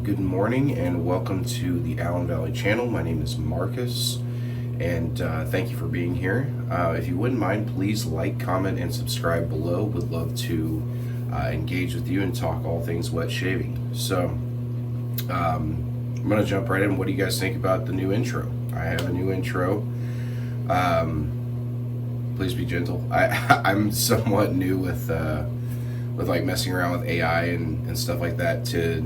Good morning and welcome to the AllenValley channel. My name is Marcus and thank you for being here. If you wouldn't mind, please like, comment, and subscribe below. Would love to engage with you and talk all things wet shaving. So I'm going to jump right in. What do you guys think about the new intro? I have a new intro. Please be gentle. I'm somewhat new with like messing around with AI and stuff like that to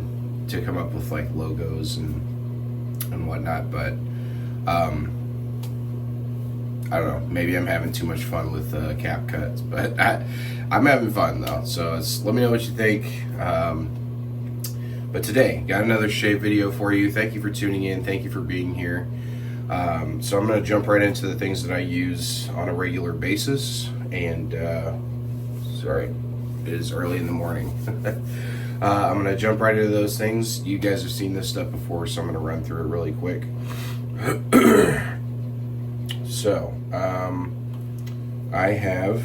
come up with like logos and whatnot, but I don't know, maybe I'm having too much fun with cap cuts, but I'm having fun though, so let me know what you think. But today got another shave video for you. Thank you for tuning in, thank you for being here. So I'm going to jump right into the things that I use on a regular basis, and sorry, it is early in the morning. I'm going to jump right into those things. You guys have seen this stuff before, so I'm going to run through it really quick. So, I have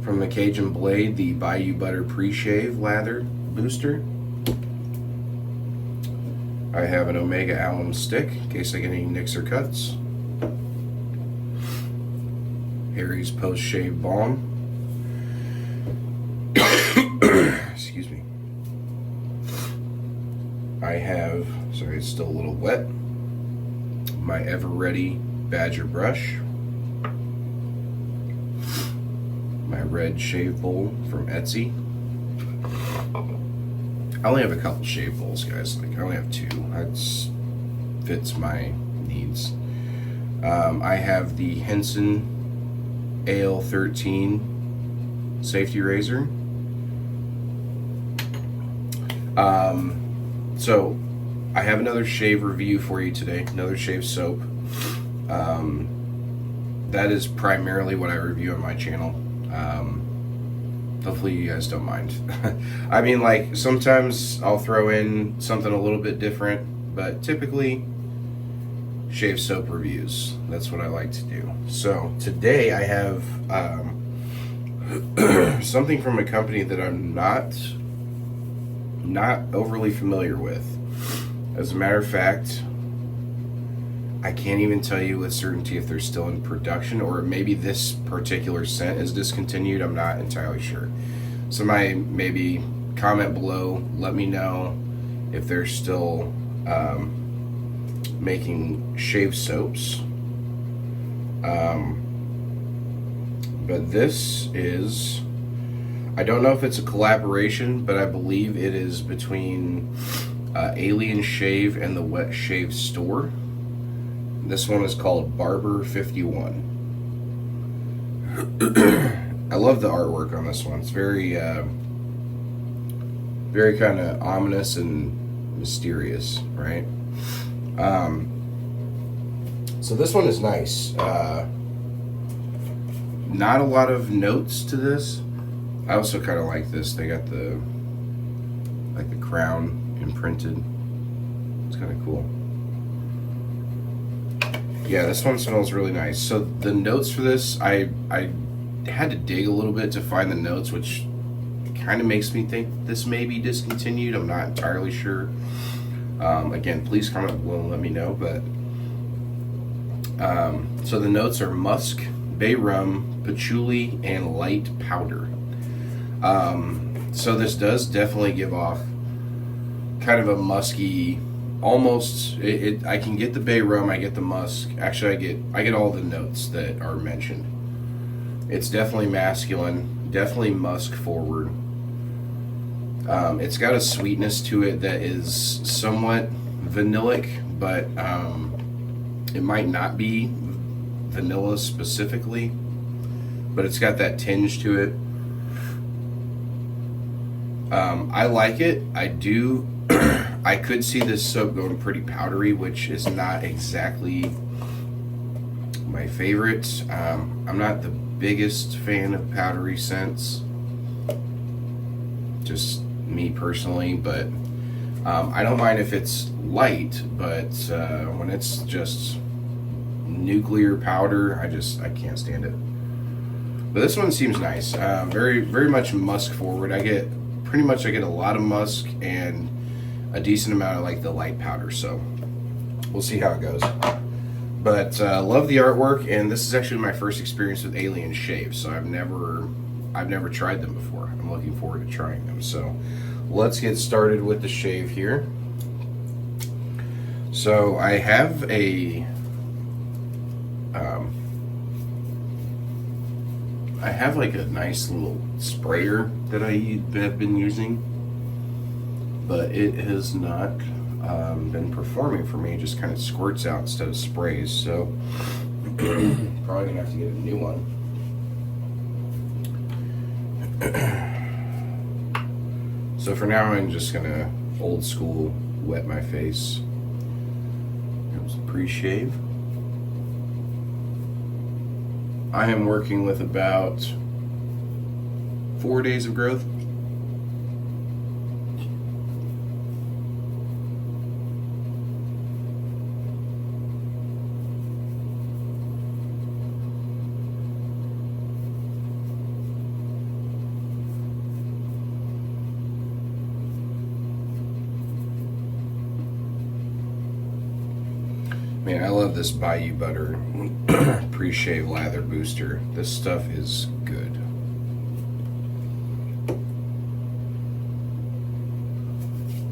from the Cajun Blade the Bayou Butter Pre-Shave Lather Booster. I have an Omega Alum Stick in case I get any nicks or cuts. Harry's Post Shave Balm. Excuse me. I have, sorry, it's still a little wet, my Ever Ready Badger Brush. My red shave bowl from Etsy. I only have a couple shave bowls, guys. Like, I only have two. That fits my needs. I have the Henson AL13 safety razor. So I have another shave review for you today, another shave soap. That is primarily what I review on my channel. Hopefully you guys don't mind. I mean, like, sometimes I'll throw in something a little bit different, but typically shave soap reviews. That's what I like to do. So today I have something from a company that I'm not overly familiar with. As a matter of fact, I can't even tell you with certainty if they're still in production, or maybe this particular scent is discontinued. I'm not entirely sure. Somebody maybe comment below, let me know if they're still making shave soaps. But this is, I don't know if it's a collaboration, but I believe it is between Alien Shave and the Wet Shave Store. This one is called Barber 51. I love the artwork on this one. It's very kind of ominous and mysterious, right? So this one is nice. Not a lot of notes to this. I also kind of like this. They got the crown imprinted. It's kind of cool. Yeah, this one smells really nice. So the notes for this, I had to dig a little bit to find the notes, which kind of makes me think this may be discontinued. I'm not entirely sure. Again, please comment below and let me know. But so the notes are musk, bay rum, patchouli, and light powder. So this does definitely give off kind of a musky, almost, I can get the bay rum, I get the musk. Actually, I get all the notes that are mentioned. It's definitely masculine, definitely musk forward. It's got a sweetness to it that is somewhat vanillic, but it might not be vanilla specifically, but it's got that tinge to it. I like it. I do. I could see this soap going pretty powdery, which is not exactly my favorite. I'm not the biggest fan of powdery scents, just me personally, but I don't mind if it's light, but when it's just nuclear powder, I can't stand it. But this one seems nice. Very much musk forward. I get a lot of musk, and a decent amount of like the light powder, so we'll see how it goes. But love the artwork, and this is actually my first experience with Alien Shave, so I've never tried them before. I'm looking forward to trying them. So let's get started with the shave here. So I have a like a nice little sprayer that I have been using, but it has not been performing for me. It just kind of squirts out instead of sprays, so probably gonna have to get a new one. So for now, I'm just gonna old school wet my face. Here's a pre-shave. I am working with about 4 days of growth. Man, I love this Bayou Butter pre-shave lather booster. This stuff is good.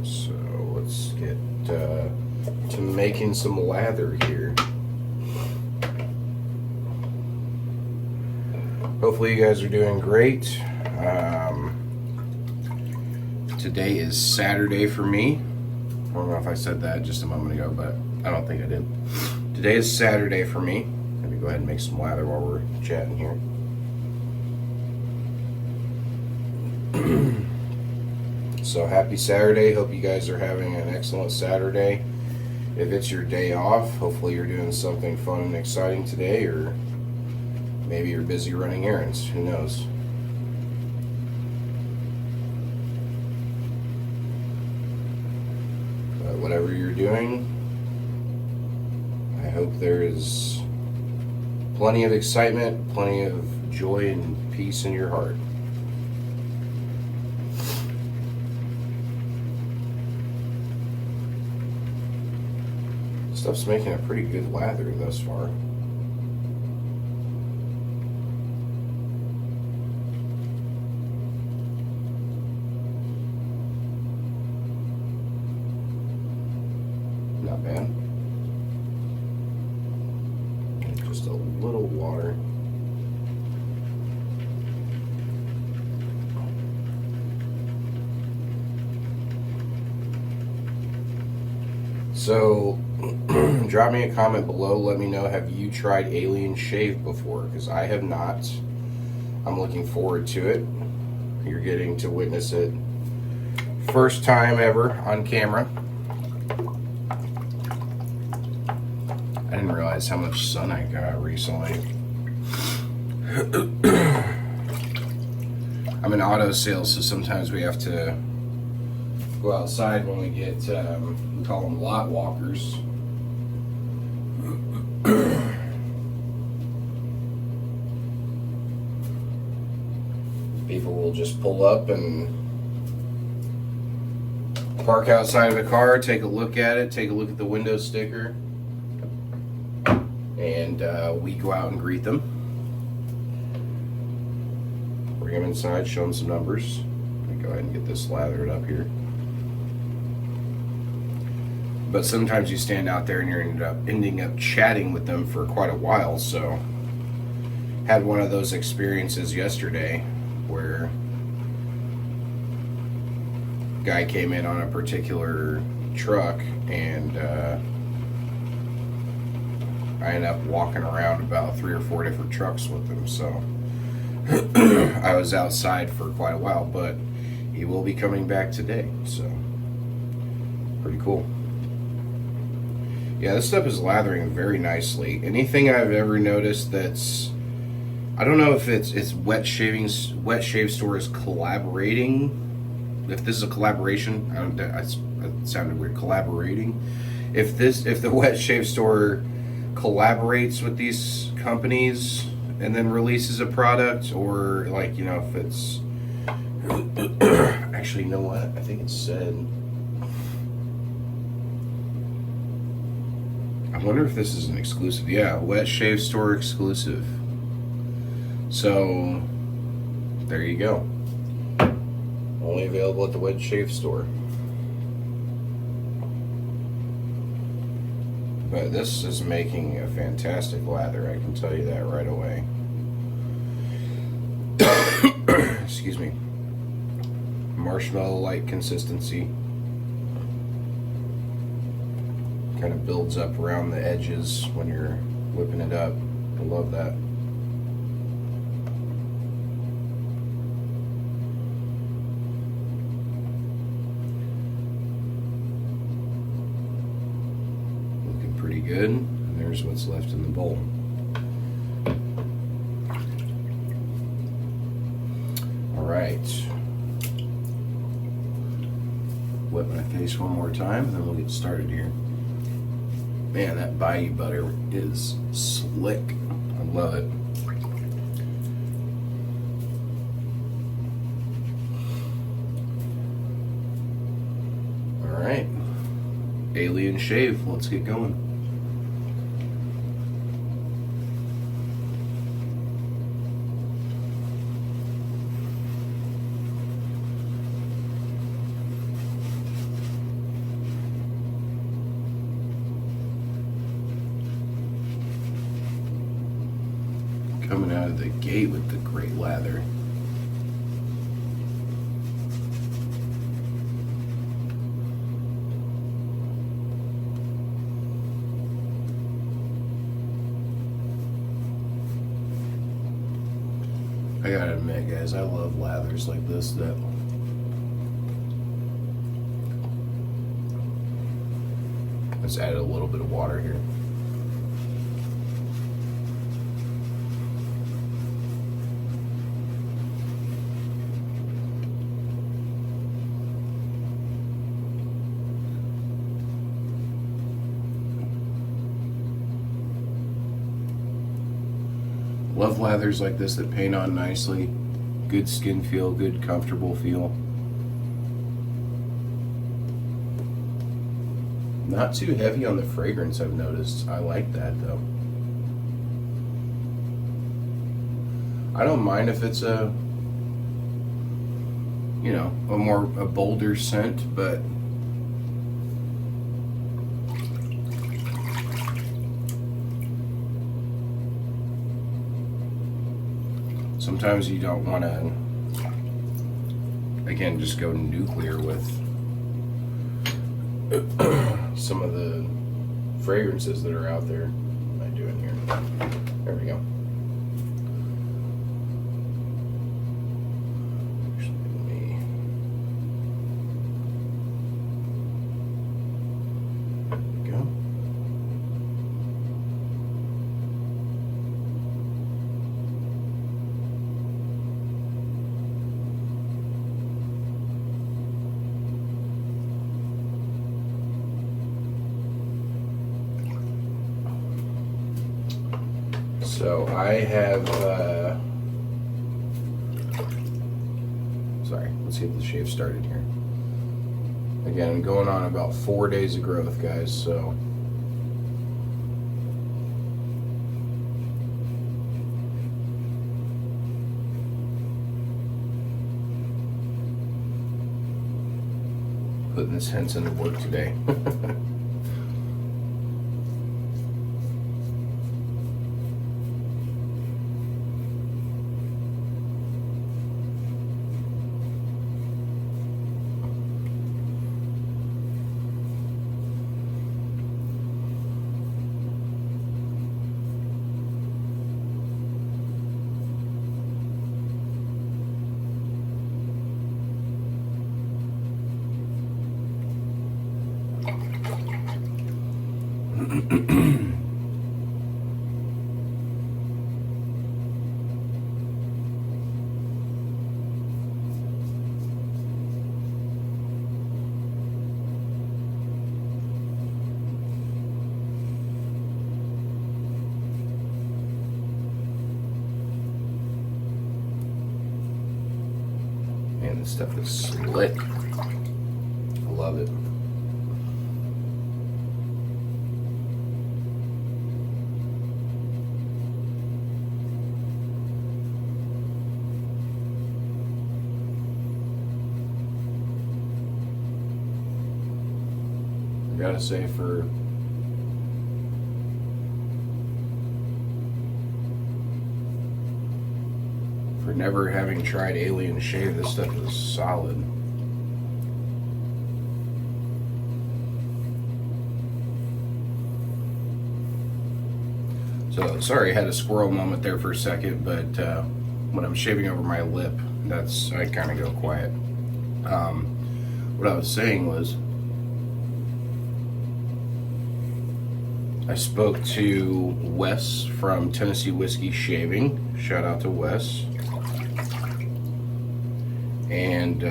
So let's get to making some lather here. Hopefully you guys are doing great. Today is Saturday for me. I don't know if I said that just a moment ago, but I don't think I did. Today is Saturday for me. Let me go ahead and make some lather while we're chatting here. So happy Saturday. Hope you guys are having an excellent Saturday. If it's your day off, hopefully you're doing something fun and exciting today, or maybe you're busy running errands. Who knows? But whatever you're doing, I hope there is plenty of excitement, plenty of joy and peace in your heart. Stuff's making a pretty good lather thus far. Not bad. Just a little water. So drop me a comment below. Let me know, have you tried Alien Shave before? Because I have not. I'm looking forward to it. You're getting to witness it first time ever on camera. I didn't realize how much sun I got recently. I'm in auto sales, so sometimes we have to go outside when we get, we call them lot walkers. People will just pull up and park outside of a car, take a look at it, take a look at the window sticker, and we go out and greet them. Bring them inside, show them some numbers. Let me go ahead and get this lathered up here. But sometimes you stand out there and you're ending up chatting with them for quite a while. So had one of those experiences yesterday where a guy came in on a particular truck, and I ended up walking around about 3 or 4 different trucks with him. So I was outside for quite a while, but he will be coming back today. So pretty cool. Yeah, this stuff is lathering very nicely. Anything I've ever noticed that's, I don't know if it's Wet Shave Store is collaborating. If this is a collaboration, that sounded weird. Collaborating. If the Wet Shave Store collaborates with these companies and then releases a product, or like, you know, if it's actually, you know what? I think it said wonder if this is an exclusive. Yeah, Wet Shave Store exclusive. So, there you go. Only available at the Wet Shave Store. But this is making a fantastic lather, I can tell you that right away. Excuse me. Marshmallow-like consistency. Kind of builds up around the edges when you're whipping it up. I love that. Looking pretty good. And there's what's left in the bowl. All right. Wet my face one more time, and then we'll get started here. Man, that Bayou butter is slick. I love it. All right, Alien Shave, let's get going. Coming out of the gate with the great lather. I gotta admit, guys, I love lathers like this. Let's add a little bit of water here. Love lathers like this that paint on nicely. Good skin feel, good comfortable feel. Not too heavy on the fragrance, I've noticed. I like that though. I don't mind if it's a, you know, a bolder scent, but sometimes you don't want to, again, just go nuclear with some of the fragrances that are out there. What am I doing here? There we go. So I have, sorry, let's get the shave started here. Again, I'm going on about 4 days of growth, guys, so. Putting this hence into work today. Man, this stuff is slick. I love it. gotta say, for never having tried Alien Shave, this stuff is solid. So, sorry I had a squirrel moment there for a second, but when I'm shaving over my lip, I kind of go quiet. What I was saying was, I spoke to Wes from Tennessee Whiskey Shaving. Shout out to Wes. And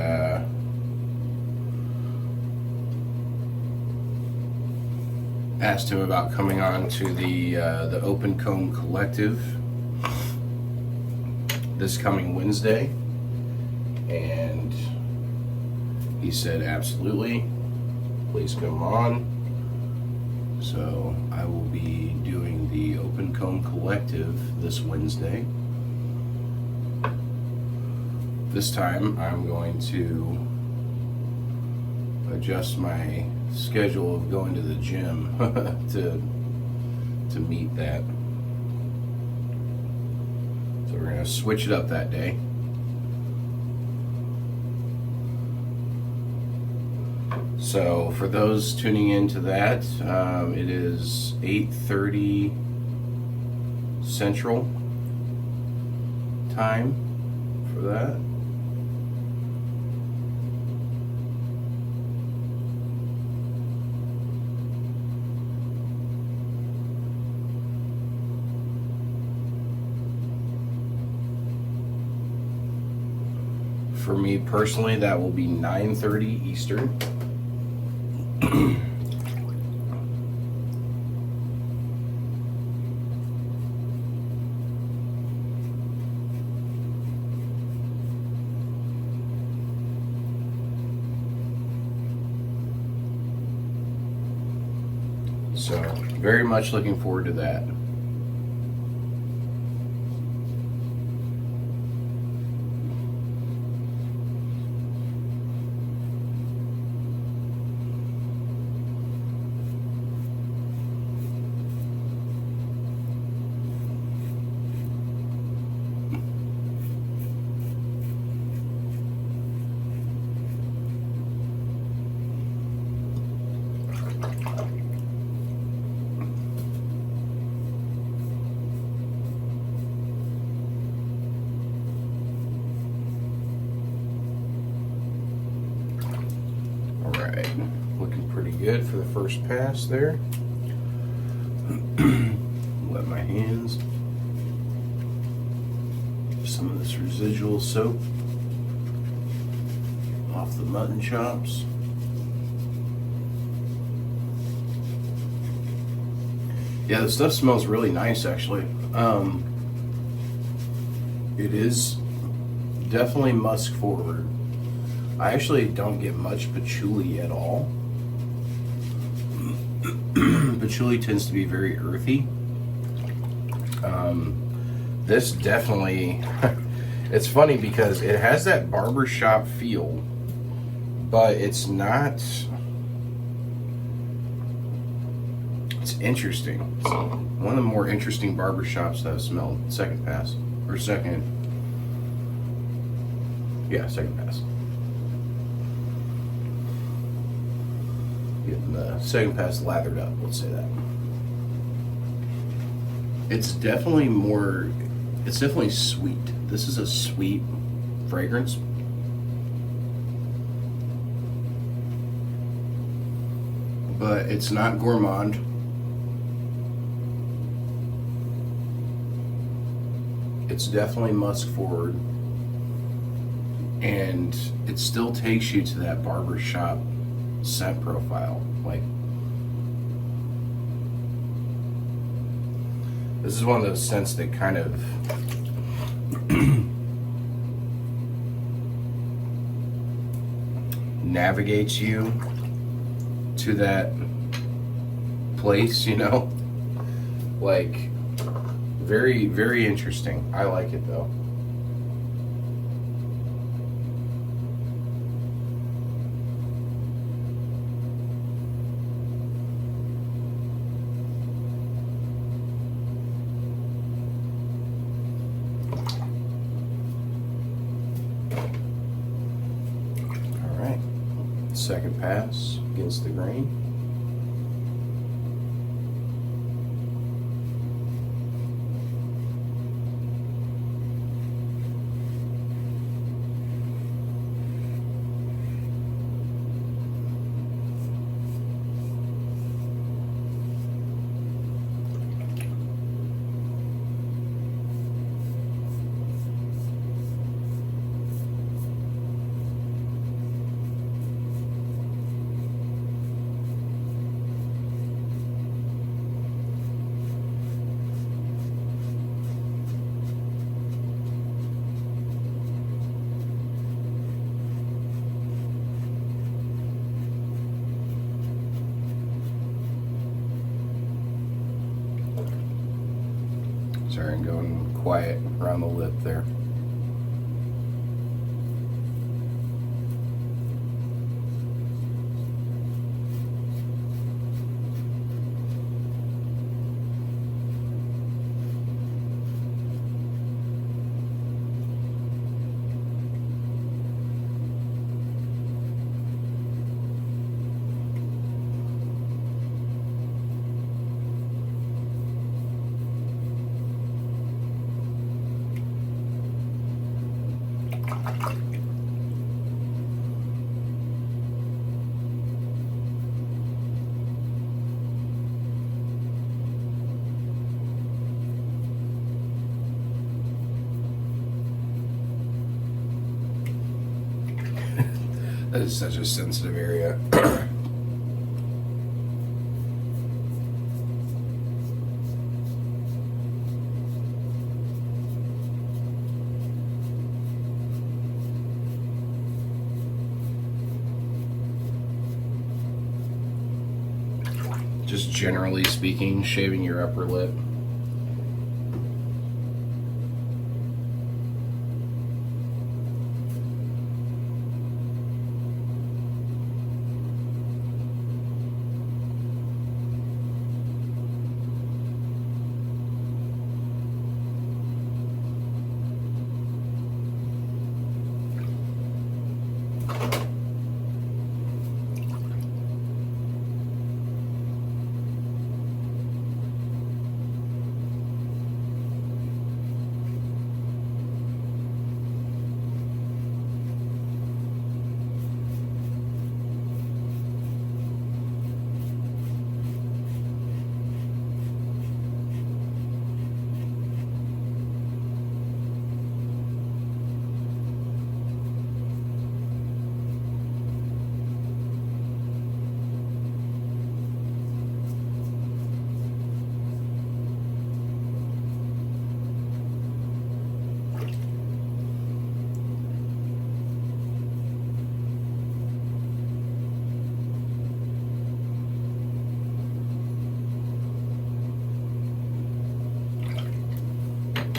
asked him about coming on to the Open Comb Collective this coming Wednesday, and he said absolutely, please come on. So I will be doing the Open Comb Collective this Wednesday. This time I'm going to adjust my schedule of going to the gym to meet that. So we're going to switch it up that day. So for those tuning into that, it is 8:30 Central time for that. For me personally, that will be 9:30 Eastern. So, very much looking forward to that. Looking pretty good for the first pass there. Wet my hands. Some of this residual soap off the mutton chops. Yeah, the stuff smells really nice actually. It is definitely musk forward. I actually don't get much patchouli at all. Patchouli tends to be very earthy. This definitely, it's funny because it has that barbershop feel, but it's not, it's interesting. It's one of the more interesting barbershops that I've smelled. Second pass, or second pass. Getting the second pass lathered up, let's say that. It's definitely sweet. This is a sweet fragrance. But it's not gourmand. It's definitely musk forward. And it still takes you to that barbershop scent profile. Like, this is one of those scents that kind of navigates you to that place, you know? Like, very, very interesting. I like it though. second pass against the grain. Sorry, I'm going quiet around the lip there. That is such a sensitive area. Just generally speaking, shaving your upper lip.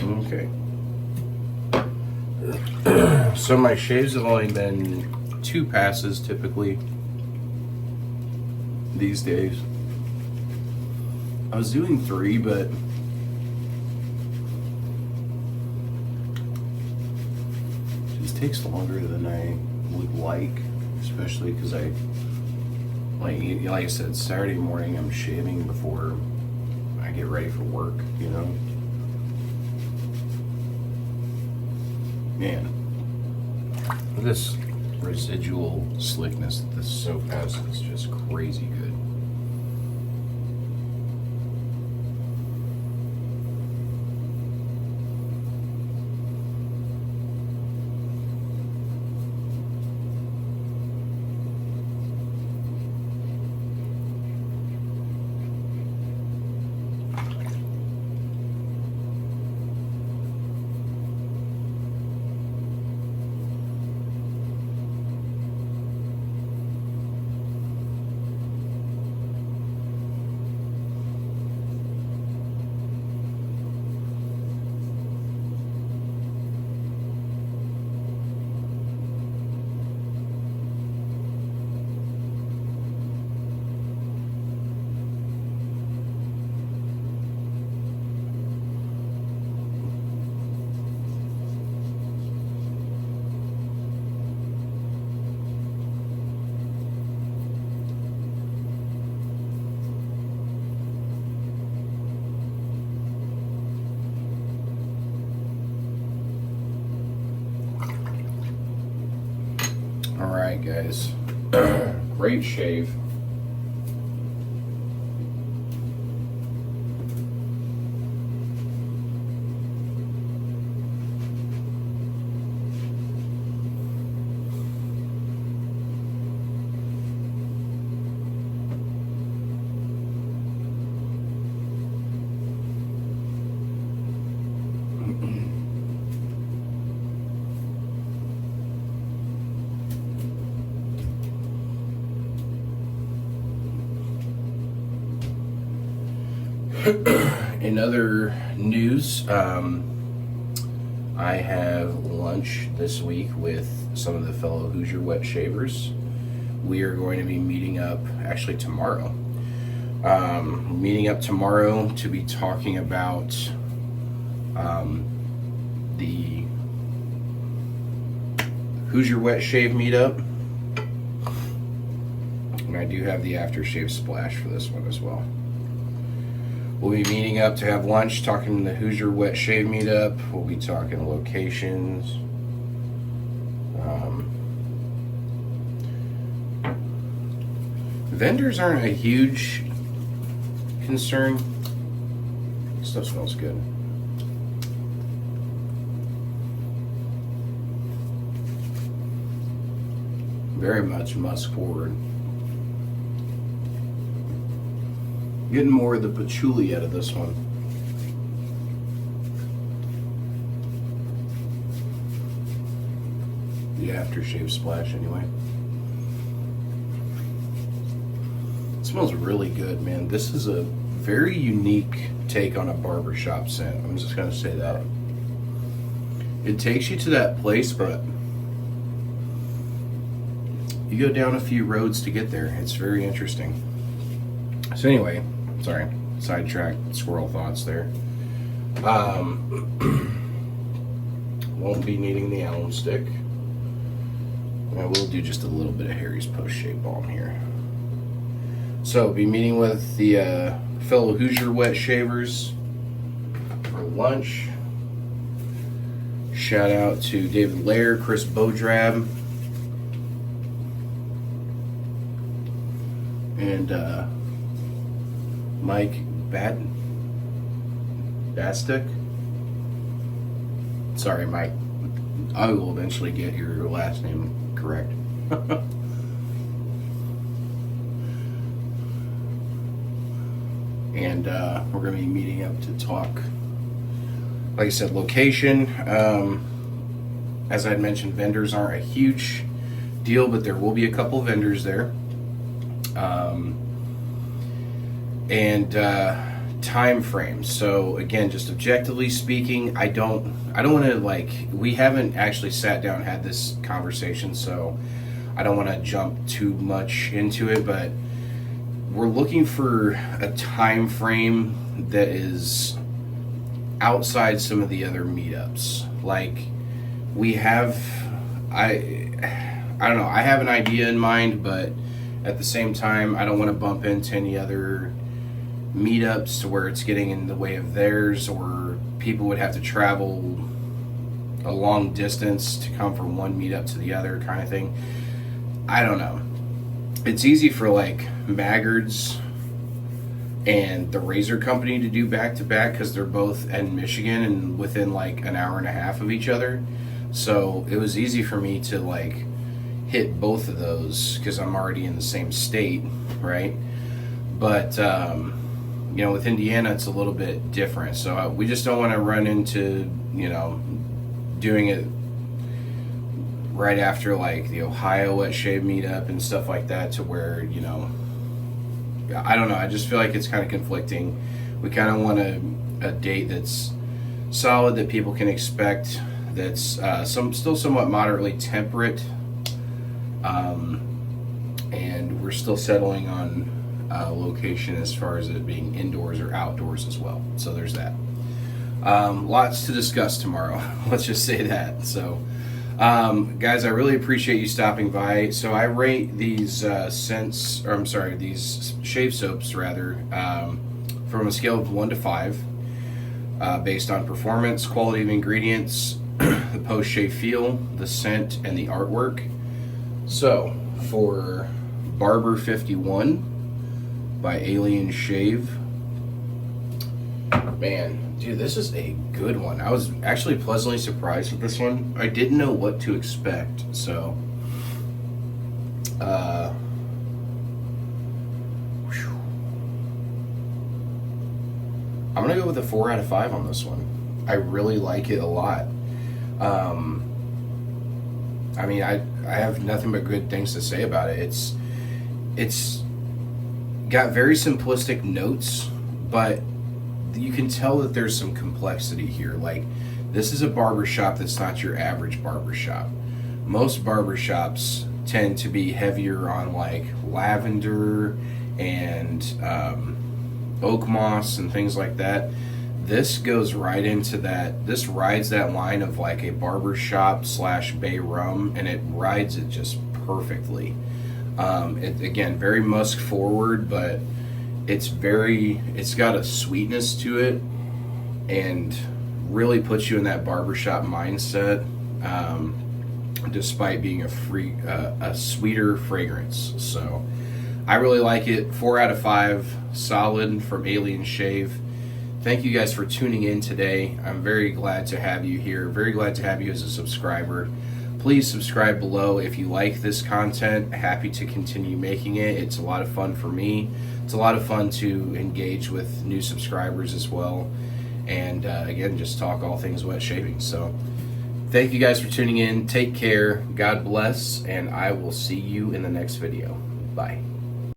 Okay. So my shaves have only been 2 passes typically these days. I was doing 3, but it just takes longer than I would like, especially because like I said, Saturday morning I'm shaving before I get ready for work, you know? Man, this residual slickness that this soap has is just crazy good. guys. Great shave. In other news, I have lunch this week with some of the fellow Hoosier Wet Shavers. We are going to be meeting up actually tomorrow. Meeting up tomorrow to be talking about the Hoosier Wet Shave meetup. And I do have the aftershave splash for this one as well. We'll be meeting up to have lunch, talking the Hoosier Wet Shave meetup. We'll be talking locations. Vendors aren't a huge concern. Stuff smells good. Very much musk forward. Getting more of the patchouli out of this one. The aftershave splash, anyway. It smells really good, man. This is a very unique take on a barbershop scent. I'm just gonna say that. It takes you to that place, but you go down a few roads to get there. It's very interesting. So anyway, sorry, sidetracked, squirrel thoughts there. Won't be needing the alum stick. I will do just a little bit of Harry's post-shave balm here. So, be meeting with the fellow Hoosier Wet Shavers for lunch. Shout out to David Lair, Chris Bodrab, and Mike Bastic. Sorry, Mike. I will eventually get your last name correct. And we're going to be meeting up to talk, like I said, location. As I mentioned, vendors aren't a huge deal, but there will be a couple vendors there. And time frames. So again, just objectively speaking, I don't want to we haven't actually sat down and had this conversation, so I don't want to jump too much into it, but we're looking for a time frame that is outside some of the other meetups. Like we have, I don't know, I have an idea in mind, but at the same time, I don't want to bump into any other meetups to where it's getting in the way of theirs, or people would have to travel a long distance to come from one meetup to the other kind of thing. I don't know. It's easy for like Maggards and the Razor Company to do back to back because they're both in Michigan and within like an hour and a half of each other. So it was easy for me to like hit both of those because I'm already in the same state, right? But you know, with Indiana, it's a little bit different. So we just don't want to run into, you know, doing it right after like the Ohio Wet Shave meetup and stuff like that, to where, you know, I don't know. I just feel like it's kind of conflicting. We kind of want a date that's solid, that people can expect, that's still somewhat moderately temperate, and we're still settling on location as far as it being indoors or outdoors as well. So there's that. Lots to discuss tomorrow. Let's just say that. So, guys, I really appreciate you stopping by. So I rate these these shave soaps rather, from a scale of 1 to 5, based on performance, quality of ingredients, the post-shave feel, the scent, and the artwork. So, for Barber 51 by Alien Shave. Man, dude, this is a good one. I was actually pleasantly surprised with this one. I didn't know what to expect, so I'm gonna go with a 4 out of 5 on this one. I really like it a lot. I mean, I have nothing but good things to say about it. It's got very simplistic notes, but you can tell that there's some complexity here. Like, this is a barbershop that's not your average barbershop. Most barbershops tend to be heavier on like lavender and oak moss and things like that. This goes right into that. This rides that line of like a barbershop slash bay rum, and it rides it just perfectly. Again, very musk forward, but it's got a sweetness to it and really puts you in that barbershop mindset, despite being a sweeter fragrance. So I really like it. 4 out of 5, solid from Alien Shave. Thank you guys for tuning in today. I'm very glad to have you here. Very glad to have you as a subscriber. Please subscribe below if you like this content. Happy to continue making it. It's a lot of fun for me. It's a lot of fun to engage with new subscribers as well. And again, just talk all things wet shaving. So thank you guys for tuning in. Take care. God bless. And I will see you in the next video. Bye.